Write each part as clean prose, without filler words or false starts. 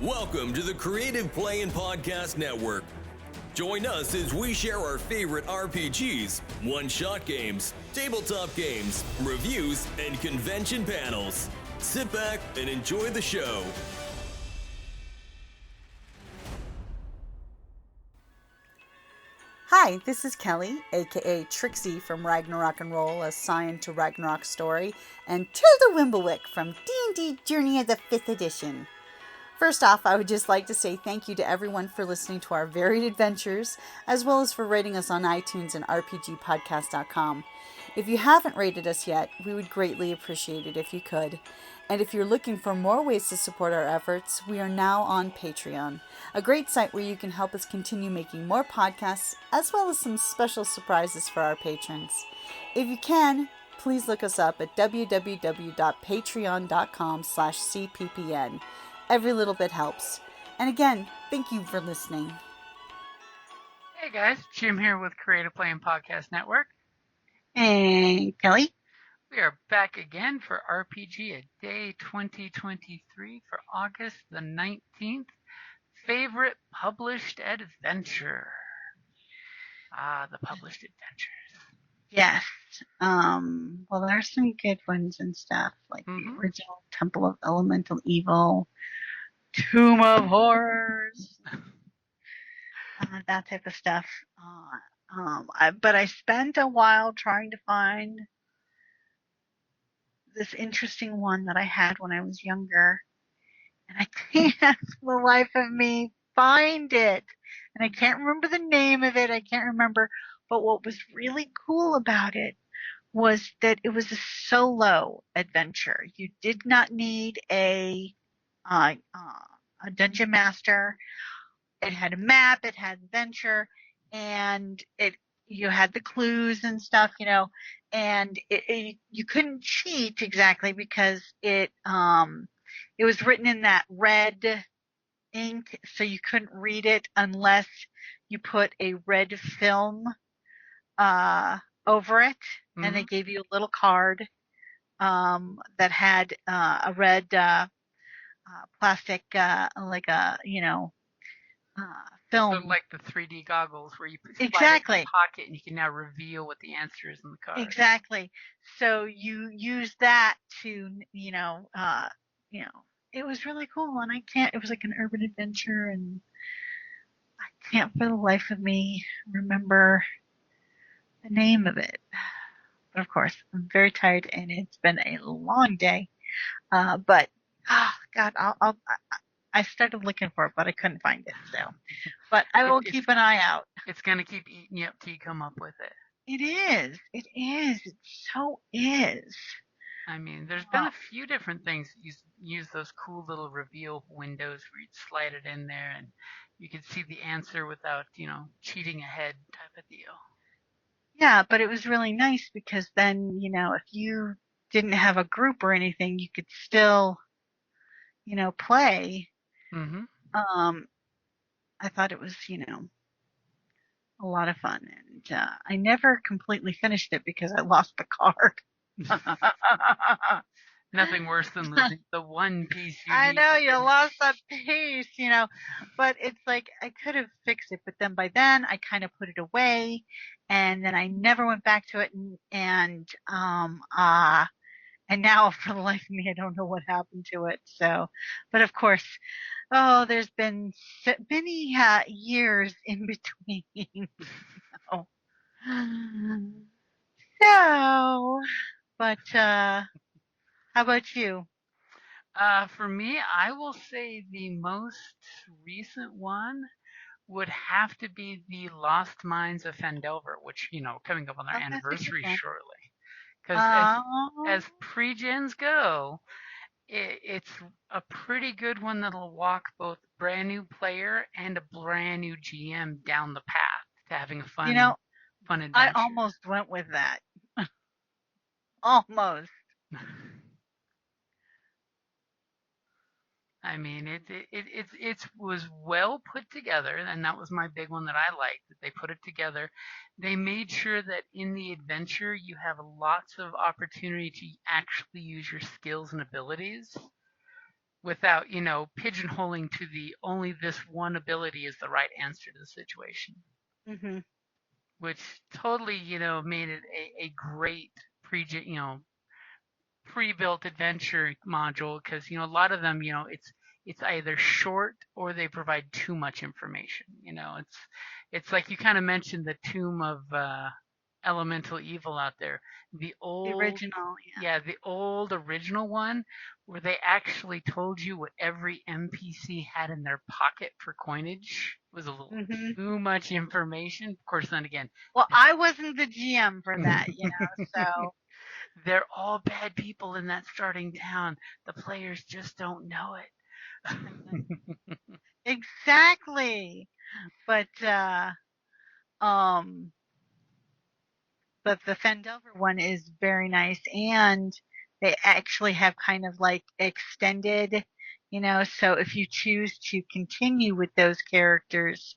Welcome to the Creative Play and Podcast Network. Join us as we share our favorite RPGs, one-shot games, tabletop games, reviews, and convention panels. Sit back and enjoy the show. Hi, this is Kelly, aka Trixie from Ragnarok and Roll, assigned to Ragnarok Story, and Tilda Wimblewick from D&D Journey of the 5th Edition. First off, I would just like to say thank you to everyone for listening to our varied adventures, as well as for rating us on iTunes and RPGpodcast.com. If you haven't rated us yet, we would greatly appreciate it if you could. And if you're looking for more ways to support our efforts, we are now on Patreon, a great site where you can help us continue making more podcasts, as well as some special surprises for our patrons. If you can, please look us up at www.patreon.com/cppn. Every little bit helps. And again, thank you for listening. Hey guys, Jim here with Creative Play and Podcast Network. And Kelly? We are back again for RPGaDay 2023 for August the 19th. Favorite Published Adventure. The Published Adventures. Yes. Well, there's some good ones and stuff, like the original Temple of Elemental Evil, Tomb of Horrors, that type of stuff. But I spent a while trying to find this interesting one that I had when I was younger, and I can't for the life of me find it. And I can't remember the name of it. I can't remember. But what was really cool about it was that it was a solo adventure. You did not need a dungeon master. It had a map, it had adventure, and you had the clues and stuff, and you couldn't cheat exactly because it was written in that red ink, so you couldn't read it unless you put a red film over it, and they gave you a little card that had a red plastic, like a, film. So like the 3D goggles where you slide Exactly. it in the pocket and you can now reveal what the answer is in the card. Exactly. So you use that to, it was really cool, and it was like an urban adventure, and I can't for the life of me remember the name of it. But of course, I'm very tired, and it's been a long day. But God, I started looking for it, but I couldn't find it. So, but I will keep an eye out. It's gonna keep eating you up till you come up with it. It is. It so is. I mean, there's been a few different things. You use those cool little reveal windows where you'd slide it in there and you could see the answer without, cheating ahead type of deal. Yeah, but it was really nice because then, if you didn't have a group or anything, you could still, play. Mm-hmm. I thought it was, a lot of fun. And I never completely finished it because I lost the card. Nothing worse than losing the one piece you I need. know, you lost that piece, but it's like I could have fixed it, but then by then I kind of put it away, and then I never went back to it, and now for the life of me I don't know what happened to it. So, but of course, there's been many years in between. So, but how about you? For me, I will say the most recent one would have to be the Lost Mines of Phandelver, which, coming up on their anniversary shortly. Because as pre-gens go, it's a pretty good one that'll walk both brand new player and a brand new GM down the path to having a fun adventure. I almost went with that. Almost. I mean, it was well put together, and that was my big one that I liked, that they put it together. They made sure that in the adventure you have lots of opportunity to actually use your skills and abilities. without, pigeonholing to the only this one ability is the right answer to the situation, Mm-hmm. which totally, made it a great pre-built adventure module because a lot of them it's either short or they provide too much information. It's like you kind of mentioned the tomb of elemental evil out there, the The old original, yeah, the old original one where they actually told you what every NPC had in their pocket for coinage was a little yeah. Mm-hmm. too much information. Of course, then again, Well, I wasn't the GM for that, so. they're all bad people in that starting town. The players just don't know it. Exactly. But um but the Fendover one is very nice, and they actually have kind of like extended, so if you choose to continue with those characters,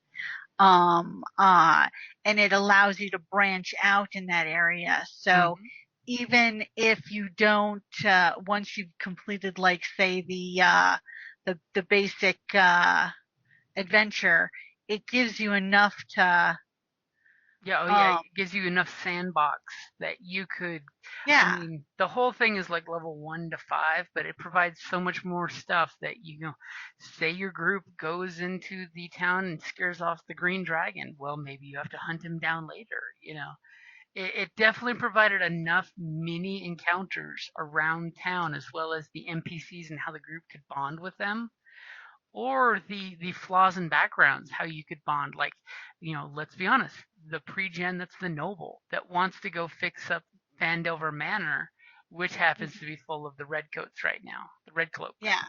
um uh and it allows you to branch out in that area. So Mhm. even if you don't, once you've completed, like, say, the basic adventure, it gives you enough to Yeah, oh yeah, um it gives you enough sandbox that you could. I yeah. mean, the whole thing is like level 1 to 5, but it provides so much more stuff that say your group goes into the town and scares off the green dragon. Well, maybe you have to hunt him down later. It definitely provided enough mini encounters around town as well as the NPCs and how the group could bond with them, or the flaws and backgrounds, how you could bond. Like, let's be honest, the pre-gen that's the noble that wants to go fix up Vandover Manor, which happens to be full of the redcoats right now, the red cloaks. Yeah.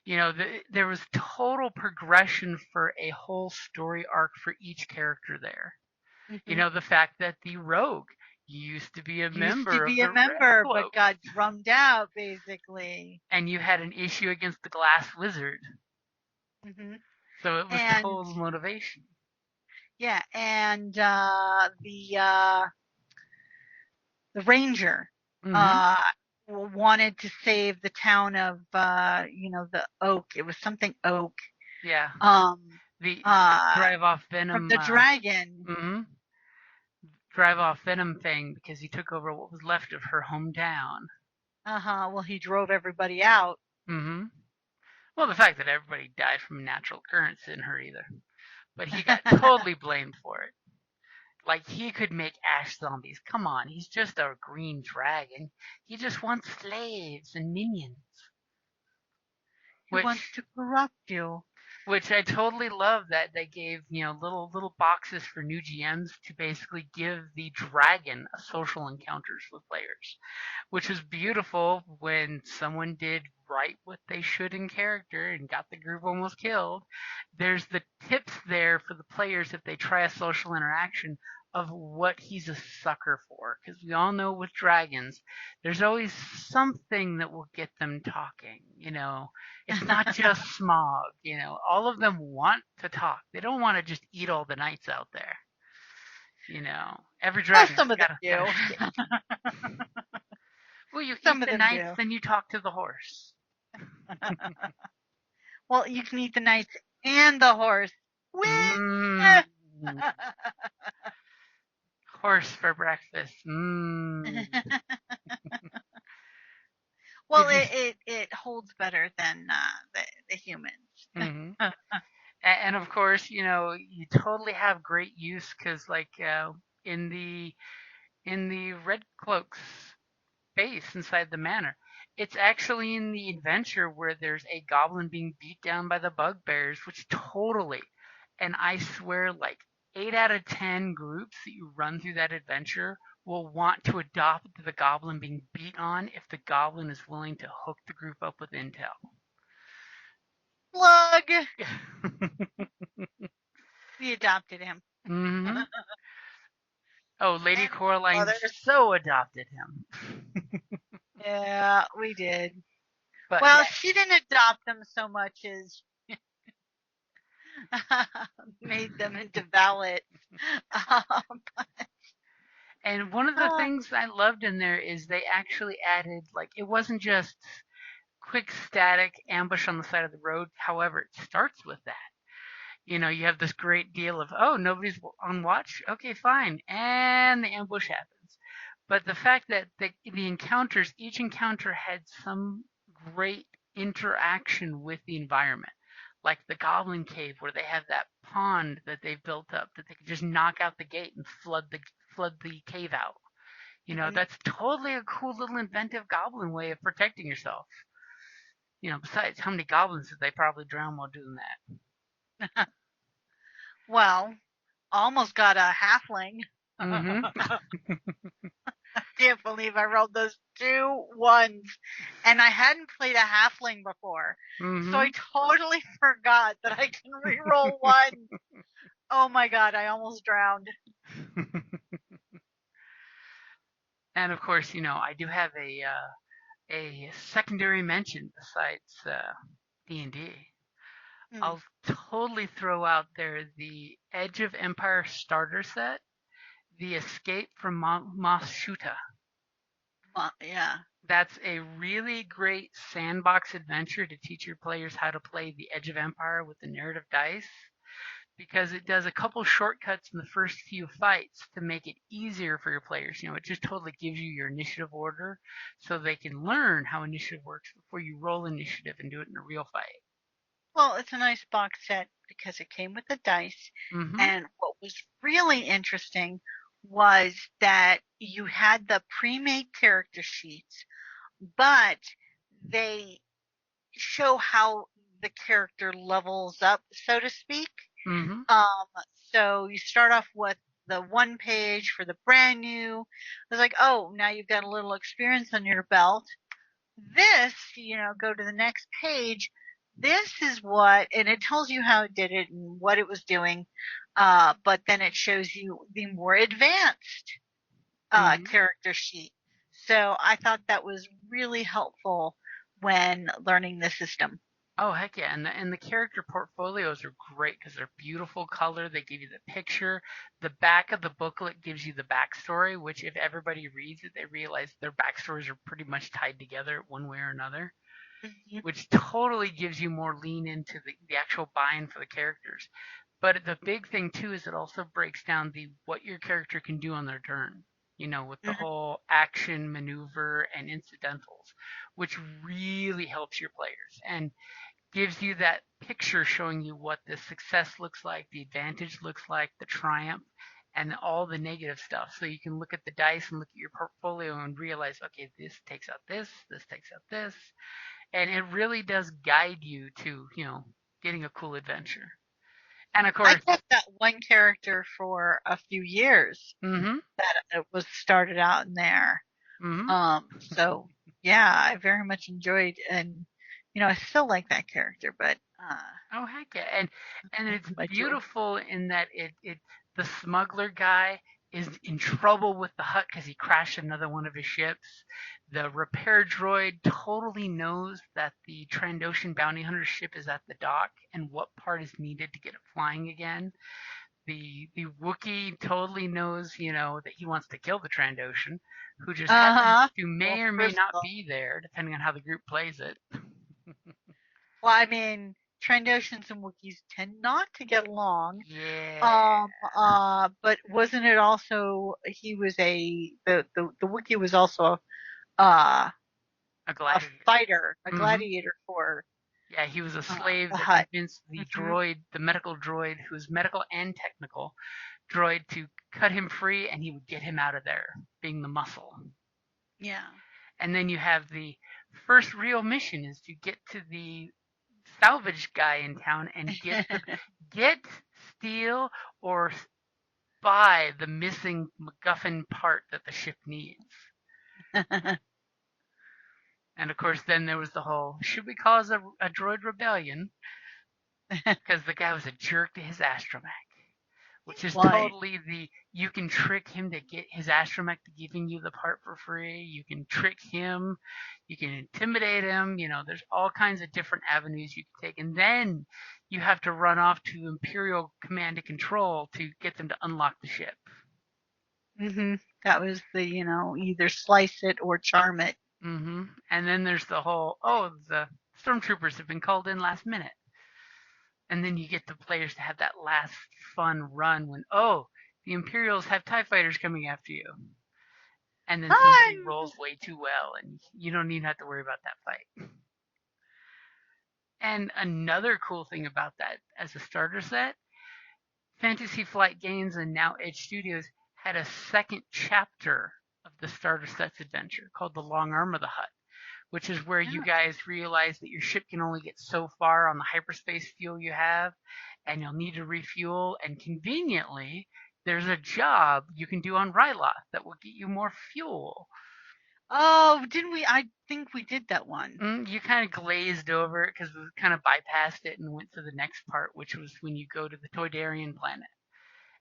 There was total progression for a whole story arc for each character there. Hmm. The fact that the rogue used to be a Used to member of be a the red member, but cloaks, got drummed out, basically. and you had an issue against the glass wizard, Hmm. so it was And total motivation. yeah, and the ranger Hmm. uh wanted to save the town of, the Oak. It was something Oak. Yeah, Um the uh drive off from venom. the dragon. Hmm Drive off venom thing because he took over what was left of her hometown. Uh-huh. Well, he drove everybody out. Hmm Well, the fact that everybody died from a natural occurrence didn't hurt either, but he got totally blamed for it. Like, he could make ash zombies. Come on, he's just a green dragon. He just wants slaves and minions. He wants Which to corrupt you. which I totally love that they gave, little boxes for new GMs to basically give the dragon a social encounters with players, which was beautiful when someone did right what they should in character and got the group almost killed. There's the tips there for the players if they try a social interaction of what he's a sucker for, because we all know with dragons there's always something that will get them talking. It's not just smog. All of them want to talk. They don't want to just eat all the knights out there. Every Well, dragon's some of them got do. a shtick. Well, you eat Some of the them knights, do. then you talk to the horse. Well, you can eat the knights and the horse. Whee! Mmm. Horse for breakfast. Mmm. Well, If you. it holds better than the humans. Mm-hmm. And of course, you totally have great use because, like, in the Red Cloak's base inside the manor, it's actually in the adventure where there's a goblin being beat down by the bugbears, which totally, and I swear, like 8 out of 10 groups that you run through that adventure will want to adopt the goblin being beat on if the goblin is willing to hook the group up with intel. Plug. We adopted him. Hmm Oh, Lady And Coraline others. so adopted him. Yeah, we did. But Well, yeah, she didn't adopt them so much as made them into valets. Um, and one of the things I loved in there is they actually added, like, it wasn't just quick static ambush on the side of the road. However, it starts with that. You know, you have this great deal of, oh, nobody's on watch? Okay, fine. And the ambush happens. But the fact that the encounters, each encounter had some great interaction with the environment. Like the Goblin Cave, where they have that pond that they've built up that they can just knock out the gate and flood the cave out. You know, that's totally a cool little inventive goblin way of protecting yourself. You know, besides, how many goblins did they probably drown while doing that? Well, almost got a halfling. Mm-hmm. I can't believe I rolled those 2 ones. And I hadn't played a halfling before. Mm-hmm. So I totally forgot that I can reroll 1. Oh my god, I almost drowned. And of course, you know, I do have a secondary mention besides D&D. I'll totally throw out there the Edge of Empire starter set, the Escape from Mos Shuta. Yeah. That's a really great sandbox adventure to teach your players how to play the Edge of Empire with the narrative dice, because it does a couple shortcuts in the first few fights to make it easier for your players. You know, it just totally gives you your initiative order so they can learn how initiative works before you roll initiative and do it in a real fight. Well, it's a nice box set because it came with the dice. Mm-hmm. And what was really interesting was that you had the pre-made character sheets, but they show how the character levels up, so to speak. Mm-hmm. So you start off with the 1 page for the brand new. It's like, oh, now you've got a little experience on your belt. This, you know, go to the next page. This is what, and it tells you how it did it and what it was doing. But then it shows you the more advanced character sheet. So I thought that was really helpful when learning the system. Oh, heck yeah. And the character portfolios are great because they're beautiful color. They give you the picture. The back of the booklet gives you the backstory, which if everybody reads it, they realize their backstories are pretty much tied together one way or another, which totally gives you more lean into the actual buy-in for the characters. But the big thing, too, is it also breaks down what your character can do on their turn, you know, with the whole action, maneuver, and incidentals, which really helps your players and gives you that picture showing you what the success looks like, the advantage looks like, the triumph, and all the negative stuff. So you can look at the dice and look at your portfolio and realize, okay, this takes out this takes out this. And it really does guide you to, you know, getting a cool adventure. And of course, I kept that one character for a few years that it was started out in there. So yeah, I very much enjoyed, and you know, I still like that character, but oh heck yeah, and it's beautiful in that it the smuggler guy is in trouble with the hut because he crashed another one of his ships. The repair droid totally knows that the Trandoshan bounty hunter ship is at the dock and what part is needed to get it flying again. The Wookiee totally knows, you know, that he wants to kill the Trandoshan, who just happens to may or may not be there, depending on how the group plays it. Well, I mean, Trandoshans and Wookiees tend not to get along. Yeah. But wasn't it also he was the Wookiee was also a fighter, a gladiator for. Yeah, he was a slave that convinced the droid, the medical droid, who's medical and technical droid, to cut him free, and he would get him out of there, being the muscle. Yeah. And then you have the first real mission is to get to the salvage guy in town and get, steal, or buy the missing MacGuffin part that the ship needs. And of course, then there was the whole, should we cause a droid rebellion? Because the guy was a jerk to his astromech. Which is totally you can trick him to get his astromech to giving you the part for free. You can trick him. You can intimidate him. You know, there's all kinds of different avenues you can take. And then you have to run off to Imperial Command and Control to get them to unlock the ship. That was the, you know, either slice it or charm it. Mm-hmm. And then there's the whole, the stormtroopers have been called in last minute. And then you get the players to have that last fun run when, the Imperials have TIE fighters coming after you. And then somebody rolls way too well, and you don't even have to worry about that fight. And another cool thing about that, as a starter set, Fantasy Flight Games and now Edge Studios had a second chapter of the starter set's adventure called The Long Arm of the Hutt, which is where you guys realize that your ship can only get so far on the hyperspace fuel you have, and you'll need to refuel, and conveniently, there's a job you can do on Ryloth that will get you more fuel. Oh, didn't we? I think we did that one. You kind of glazed over it because we kind of bypassed it and went to the next part, which was when you go to the Toydarian planet.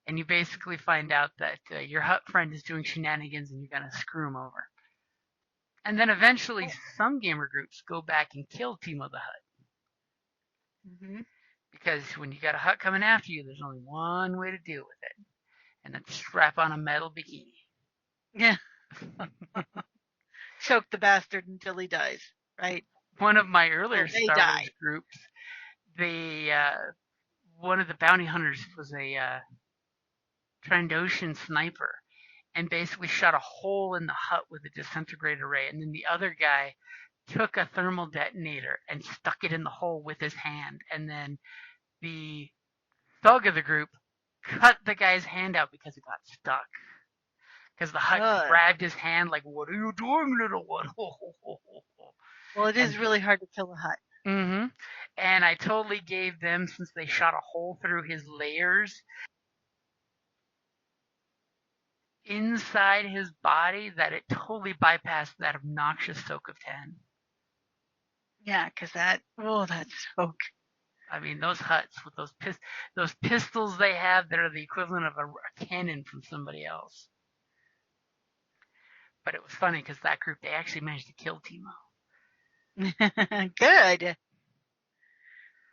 And you basically find out that your Hutt friend is doing shenanigans and you're going to screw him over. And then eventually some gamer groups go back and kill Timo the Hutt. Mm-hmm. Because when you got a Hutt coming after you, there's only one way to deal with it. And that's strap on a metal bikini. Yeah. Choke the bastard until he dies, right? One of my earlier Star Wars groups, one of the bounty hunters was a Trandoshan sniper and basically shot a hole in the Hutt with a disintegrate array. And then the other guy took a thermal detonator and stuck it in the hole with his hand. And then the thug of the group cut the guy's hand out because it got stuck. Because the Hutt grabbed his hand like, "What are you doing, little one?" Well, it is really hard to kill a Hutt. Mm-hmm. And I totally gave them, since they shot a hole through his layers inside his body, that it totally bypassed that obnoxious soak of 10. Yeah, because that soak. I mean, those Hutts with those pistols they have that are the equivalent of a cannon from somebody else. But it was funny because that group, they actually managed to kill Timo. Good.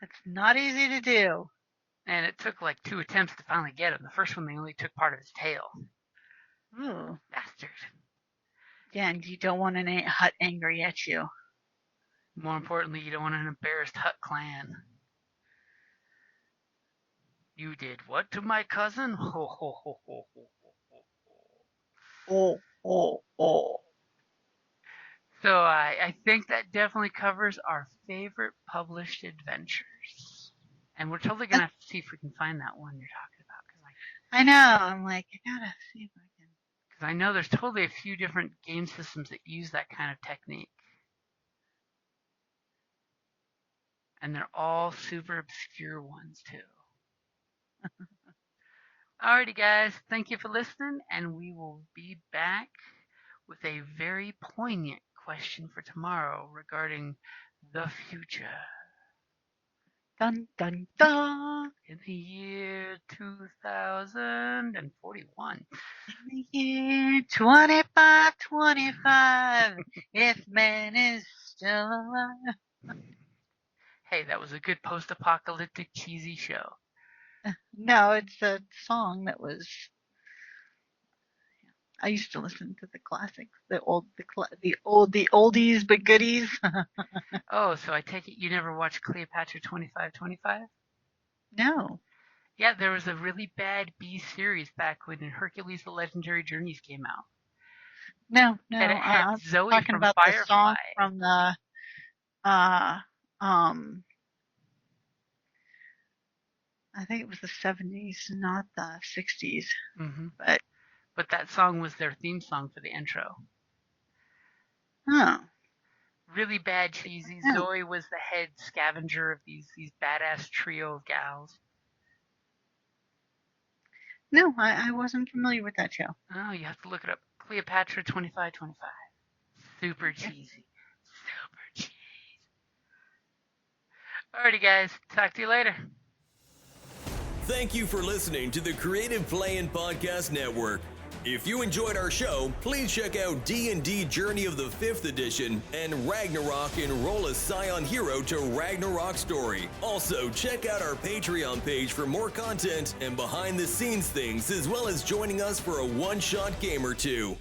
That's not easy to do. And it took like 2 attempts to finally get him. The first one, they only took part of his tail. Ooh. Bastard. Yeah, and you don't want an Hutt angry at you. More importantly, you don't want an embarrassed Hutt clan. You did what to my cousin? Ho, ho, ho, ho, ho, ho, ho. So I think that definitely covers our favorite published adventures. And we're totally going to have to see if we can find that one you're talking about. I know. I'm like, I got to see if I can. Because I know there's totally a few different game systems that use that kind of technique. And they're all super obscure ones, too. Alrighty, guys. Thank you for listening. And we will be back with a very poignant question for tomorrow regarding the future. Dun, dun, dun. In the year 2041. In the year 2525, if man is still alive. Hey, that was a good post-apocalyptic cheesy show. No, it's a song that was. I used to listen to the classics, the oldies but goodies. Oh, so I take it you never watched Cleopatra 2525? No. Yeah, there was a really bad B series back when Hercules: The Legendary Journeys came out. No. And it had I'm Zoe talking from about Firefly. the song from the I think it was the 70s, not the 60s. Mm-hmm. But that song was their theme song for the intro. Oh. Really bad cheesy. Oh. Zoe was the head scavenger of these badass trio of gals. No, I wasn't familiar with that show. Oh, you have to look it up. Cleopatra 2525. Super cheesy. Super cheesy. Alrighty, guys. Talk to you later. Thank you for listening to the Creative Play-In Podcast Network. If you enjoyed our show, please check out D&D Journey of the 5th Edition and Ragnarok Enroll a Scion Hero to Ragnarok Story. Also, check out our Patreon page for more content and behind-the-scenes things, as well as joining us for a one-shot game or two.